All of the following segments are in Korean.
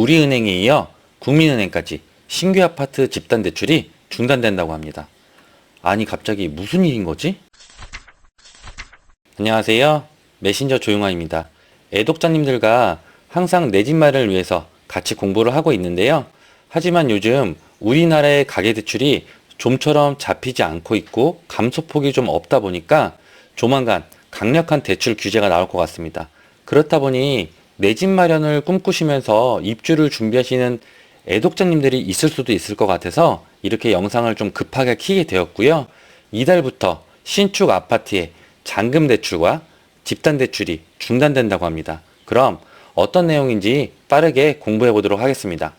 우리은행에 이어 국민은행까지 신규 아파트 집단 대출이 중단된다고 합니다. 아니 갑자기 무슨 일인 거지? 안녕하세요. 메신저 조용화입니다. 애독자님들과 항상 내 집 마련을 위해서 같이 공부를 하고 있는데요. 하지만 요즘 우리나라의 가계대출이 좀처럼 잡히지 않고 있고 감소폭이 좀 없다 보니까 조만간 강력한 대출 규제가 나올 것 같습니다. 그렇다 보니 내 집 마련을 꿈꾸시면서 입주를 준비하시는 애독자님들이 있을 수도 있을 것 같아서 이렇게 영상을 좀 급하게 키게 되었고요. 이달부터 신축 아파트의 잔금 대출과 집단 대출이 중단된다고 합니다. 그럼 어떤 내용인지 빠르게 공부해 보도록 하겠습니다.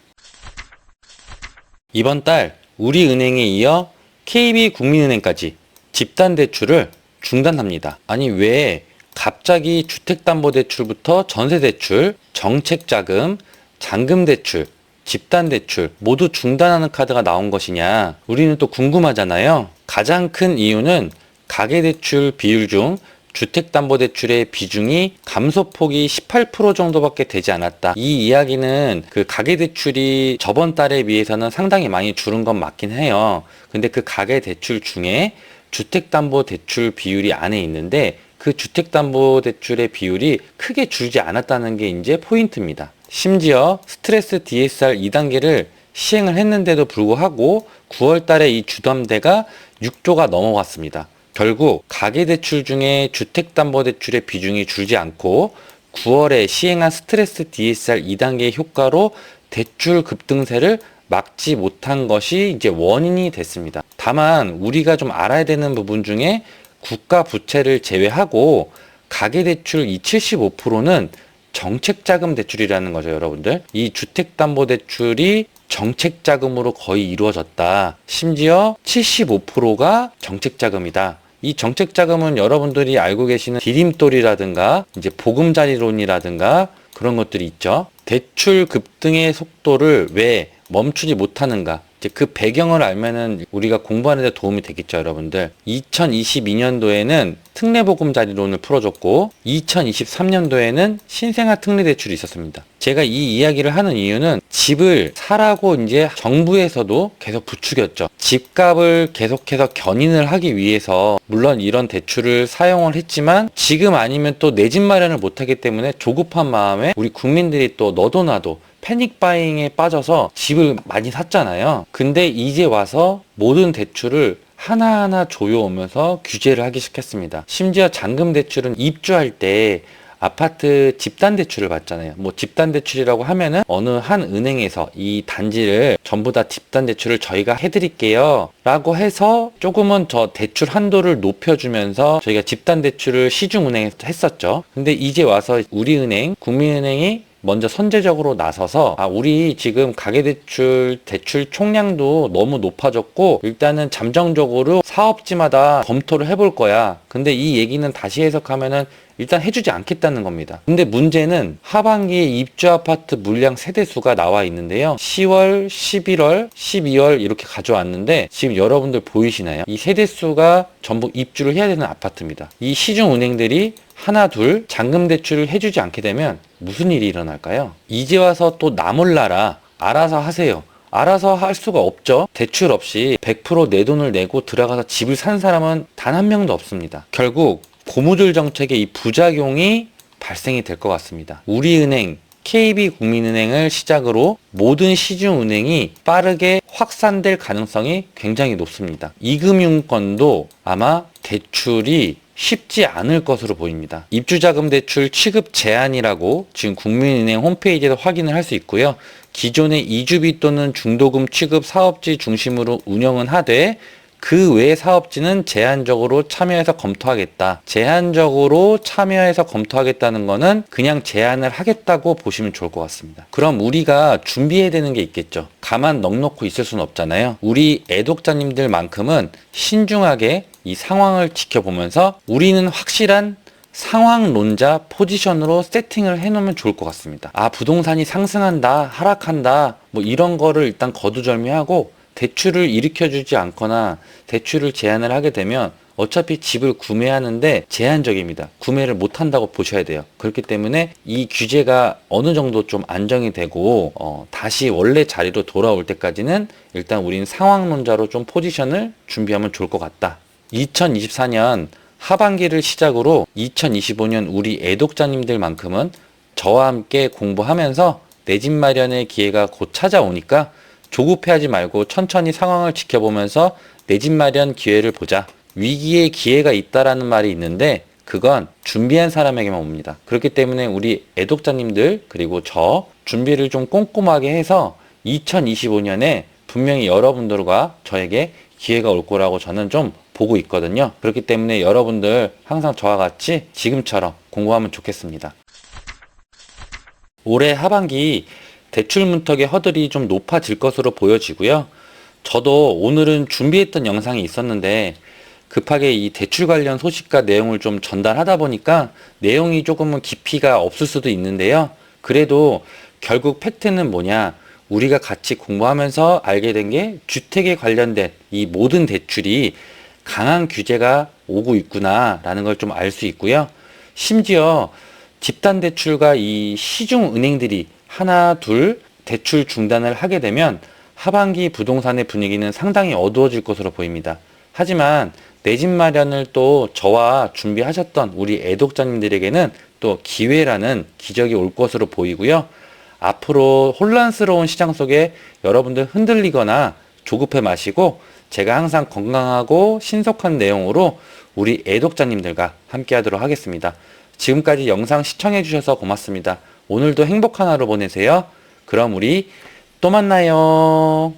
이번 달 우리은행에 이어 KB국민은행까지 집단 대출을 중단합니다. 아니 왜 갑자기 주택담보대출부터 전세대출, 정책자금, 잔금대출, 집단대출 모두 중단하는 카드가 나온 것이냐? 우리는 또 궁금하잖아요. 가장 큰 이유는 가계대출 비율 중 주택담보대출의 비중이 감소폭이 18% 정도밖에 되지 않았다. 이 이야기는 그 가계대출이 저번 달에 비해서는 상당히 많이 줄은 건 맞긴 해요. 근데 그 가계대출 중에 주택담보대출 비율이 안에 있는데 그 주택담보대출의 비율이 크게 줄지 않았다는 게 이제 포인트입니다. 심지어 스트레스 DSR 2단계를 시행을 했는데도 불구하고 9월 달에 이 주담대가 6조가 넘어갔습니다. 결국 가계대출 중에 주택담보대출의 비중이 줄지 않고 9월에 시행한 스트레스 DSR 2단계의 효과로 대출 급등세를 막지 못한 것이 이제 원인이 됐습니다. 다만 우리가 좀 알아야 되는 부분 중에 국가 부채를 제외하고 가계대출 이 75%는 정책자금 대출이라는 거죠, 여러분들. 이 주택담보대출이 정책자금으로 거의 이루어졌다. 심지어 75%가 정책자금이다. 이 정책자금은 여러분들이 알고 계시는 디딤돌이라든가 이제 보금자리론이라든가 그런 것들이 있죠. 대출 급등의 속도를 왜 멈추지 못하는가? 이제 그 배경을 알면은 우리가 공부하는 데 도움이 되겠죠, 여러분들. 2022년도에는 특례보금자리론을 풀어줬고 2023년도에는 신생아 특례대출이 있었습니다. 제가 이 이야기를 하는 이유는 집을 사라고 이제 정부에서도 계속 부추겼죠. 집값을 계속해서 견인을 하기 위해서 물론 이런 대출을 사용을 했지만 지금 아니면 또 내 집 마련을 못하기 때문에 조급한 마음에 우리 국민들이 또 너도 나도 패닉 바잉에 빠져서 집을 많이 샀잖아요. 근데 이제 와서 모든 대출을 하나하나 조여오면서 규제를 하기 시작했습니다. 심지어 잔금 대출은 입주할 때 아파트 집단 대출을 받잖아요. 뭐 집단 대출이라고 하면은 어느 한 은행에서 이 단지를 전부 다 집단 대출을 저희가 해드릴게요 라고 해서 조금은 저 대출 한도를 높여주면서 저희가 집단 대출을 시중은행에서 했었죠. 근데 이제 와서 우리은행, 국민은행이 먼저 선제적으로 나서서 우리 지금 가계대출 대출 총량도 너무 높아졌고 일단은 잠정적으로 사업지마다 검토를 해볼 거야. 근데 이 얘기는 다시 해석하면은 일단 해주지 않겠다는 겁니다. 근데 문제는 하반기에 입주 아파트 물량 세대수가 나와 있는데요. 10월, 11월, 12월 이렇게 가져왔는데 지금 여러분들 보이시나요? 이 세대수가 전부 입주를 해야 되는 아파트입니다. 이 시중은행들이 하나 둘 잔금 대출을 해주지 않게 되면 무슨 일이 일어날까요? 이제 와서 또 나 몰라라 알아서 하세요. 알아서 할 수가 없죠. 대출 없이 100% 내 돈을 내고 들어가서 집을 산 사람은 단 한 명도 없습니다. 결국 고무줄 정책의 이 부작용이 발생이 될 것 같습니다. 우리은행, KB국민은행을 시작으로 모든 시중은행이 빠르게 확산될 가능성이 굉장히 높습니다. 이금융권도 아마 대출이 쉽지 않을 것으로 보입니다. 입주자금 대출 취급 제한이라고 지금 국민은행 홈페이지에서 확인을 할 수 있고요. 기존의 이주비 또는 중도금 취급 사업지 중심으로 운영은 하되 그 외 사업지는 제한적으로 참여해서 검토하겠다. 제한적으로 참여해서 검토하겠다는 거는 그냥 제한을 하겠다고 보시면 좋을 것 같습니다. 그럼 우리가 준비해야 되는 게 있겠죠. 가만 넋놓고 있을 수는 없잖아요. 우리 애독자님들만큼은 신중하게 이 상황을 지켜보면서 우리는 확실한 상황론자 포지션으로 세팅을 해놓으면 좋을 것 같습니다. 부동산이 상승한다, 하락한다, 뭐 이런 거를 일단 거두절미하고 대출을 일으켜주지 않거나 대출을 제한을 하게 되면 어차피 집을 구매하는데 제한적입니다. 구매를 못 한다고 보셔야 돼요. 그렇기 때문에 이 규제가 어느 정도 좀 안정이 되고 다시 원래 자리로 돌아올 때까지는 일단 우린 상황론자로 좀 포지션을 준비하면 좋을 것 같다. 2024년 하반기를 시작으로 2025년 우리 애독자님들만큼은 저와 함께 공부하면서 내 집 마련의 기회가 곧 찾아오니까 조급해하지 말고 천천히 상황을 지켜보면서 내 집 마련 기회를 보자. 위기에 기회가 있다라는 말이 있는데 그건 준비한 사람에게만 옵니다. 그렇기 때문에 우리 애독자님들 그리고 저 준비를 좀 꼼꼼하게 해서 2025년에 분명히 여러분들과 저에게 기회가 올 거라고 저는 좀 보고 있거든요. 그렇기 때문에 여러분들 항상 저와 같이 지금처럼 공부하면 좋겠습니다. 올해 하반기 대출 문턱의 허들이 좀 높아질 것으로 보여지고요. 저도 오늘은 준비했던 영상이 있었는데 급하게 이 대출 관련 소식과 내용을 좀 전달하다 보니까 내용이 조금은 깊이가 없을 수도 있는데요. 그래도 결국 팩트는 뭐냐? 우리가 같이 공부하면서 알게 된 게 주택에 관련된 이 모든 대출이 강한 규제가 오고 있구나라는 걸 좀 알 수 있고요. 심지어 집단 대출과 이 시중 은행들이 하나 둘 대출 중단을 하게 되면 하반기 부동산의 분위기는 상당히 어두워질 것으로 보입니다. 하지만 내 집 마련을 또 저와 준비하셨던 우리 애독자님들에게는 또 기회라는 기적이 올 것으로 보이고요. 앞으로 혼란스러운 시장 속에 여러분들 흔들리거나 조급해 마시고 제가 항상 건강하고 신속한 내용으로 우리 애독자님들과 함께 하도록 하겠습니다. 지금까지 영상 시청해 주셔서 고맙습니다. 오늘도 행복한 하루 보내세요. 그럼 우리 또 만나요.